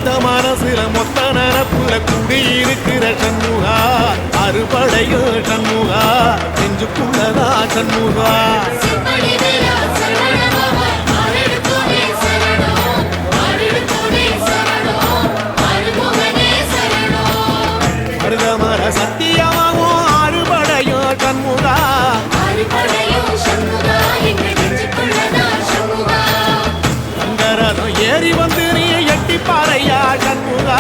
மொத்த மனசுல மொத்த நரப்புல குடியிருக்கிற சண்முகா அறுபடையோ சண்முகா நெஞ்சுக்குள்ளதா சண்முகா மருதமர சத்தியமாவும் அறுபடையோ சண்முகா அங்கரதம் ஏறி வந்து நீ எட்டி பாறையா சண்முகா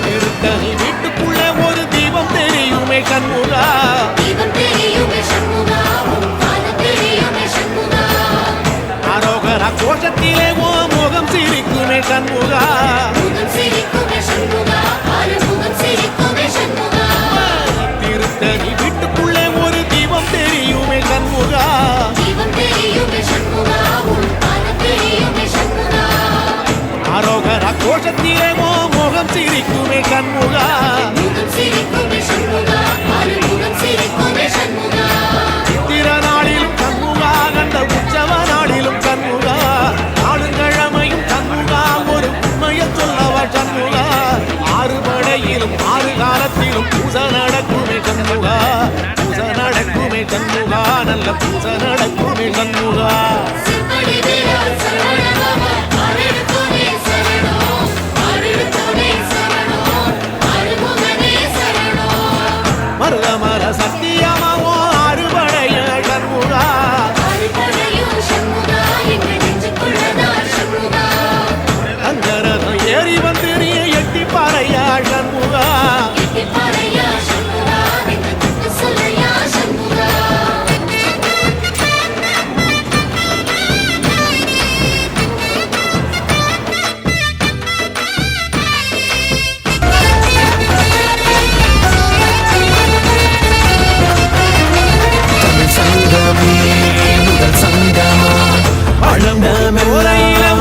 திருத்தணி வீட்டுக்குள்ள ஒரு தீபம் தெரியுமே சண்முகா அரோகரா கோஷத்திலே ஓ முகம் சிரிக்குமே சண்முகா திருத்தணி வீட்டுக்குள்ளே ஒரு தீபம் தெரியுமே சண்முகா அரோகரா கோஷத்திலே ஓ முகம் சிரிக்குமே சண்முகா சித்திர நாளிலும் சண்முகா கண்ட உற்சவ நாளிலும் சண்முகா நாளுங்கிழமையும் சண்முகா ஒரு உண்மையை சொல்லவா சண்முகா ஆறுபடையிலும் ஆறு காலத்திலும் பூசை நடக்குமே சண்முகா பூசை நடக்குமே சண்முகா நல்ல பூசை நடக்குமே சண்முகா மருதமர சத்தியமாவோ அறுபடைய சண்முகா அங்கரதம் ஏறி வந்து நீ எட்டி பாறையா சண்முகா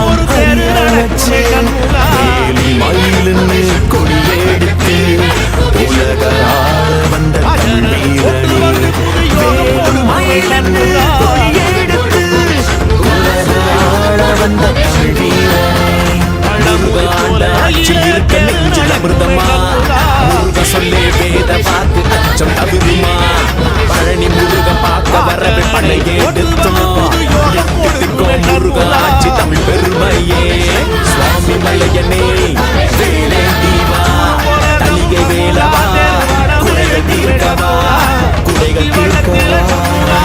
ஒரு தெரு நடக்குமே சண்முகா மயிலின்னு கொடியெடுத்து உலக ஆள வந்த சொல்லே வேத பார்த்து அச்சம் தவிருமா பழனி முருக பார்க்க வரவே பழைய முருகாட்சி தமிழ் பெருமையே சுவாமி மலையனே வேலே தீவா தலிகை வேலவா குறைகள் தீர்க்கவா குறைகள் தீர்க்கவா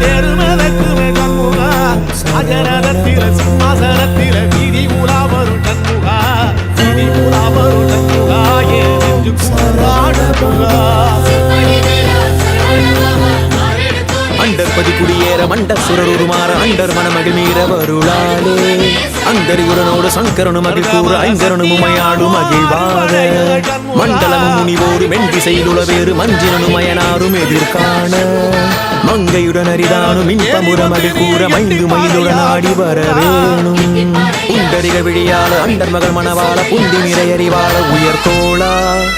தெருமதக்குமே சண்முகா அஜரதத்தில சிம்மாசனத்தில வீதி உலா வரும் சண்முகா வீதி உலா வரும் சண்முகா ஏ நெஞ்சு குமாரமுகா அண்டர்பதி குடியேற மண்டர் சுரருமாற அண்டர் மனமகிழ் மீற வருளாலே அந்தரியுடனோடு சங்கரனு மகிழ் கூற ஐங்கரனு முமையாடும் மகிழ்வாத மண்டலமும் முனிவோடு மென்திசையிலுள வேறு மஞ்சினனு மயனாரும் எதிர்காண மங்கையுடன் அரிதானும் இன்பமுற மகிழ் கூற மைந்து மயிலுடன் ஆடி வர வேணும் உண்டரிக விழியால அண்டர் மகள் மணவாள புந்தி நிறையறிவாள உயர் தோளா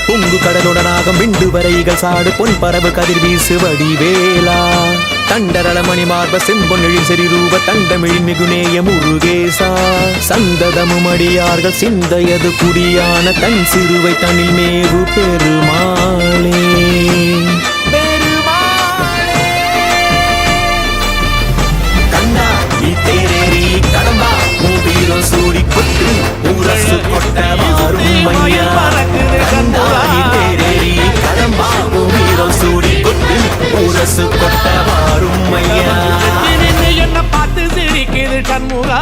பொங்கு கடலுடனாக விண்டு வரைகள் சாடு பொன் பரவு கதிர் வீசு வடிவேலா தண்டரள மணி மார்ப செம்பொன்னிழில் செறி ரூப தண்டமிழின் மிகுநேய முருகேசா சந்ததமும் அடியார்கள் சிந்தையது குடியான தன் சிறுவை தனில் மேவு பெருமாளே கண்ணா தேரேறி கடம்பா மூவீரோ சூடி கொட்டு ஊரசு கொட்ட மாறும் மையா கண்ணா தேரேறி கடம்பா மூவீரோ சூடி கொட்டு ஊரசு கொட்ட மாறும் மையா என்ன பார்த்து சிரிக்குது சண்முகா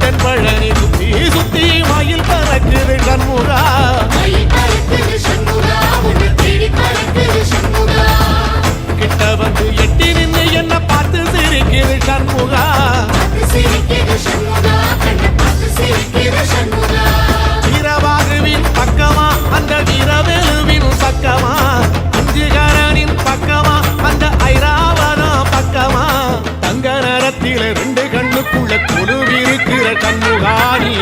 தென்பழனி சுத்தி சுத்தி மயில் பறக்குது சண்முகா கிட்ட வந்து எட்டி நின்று என்ன பார்த்து சிரிக்குது சண்முகா வீரவாகுவின் பக்கமா அந்த வீரவேலுவின் ஆடி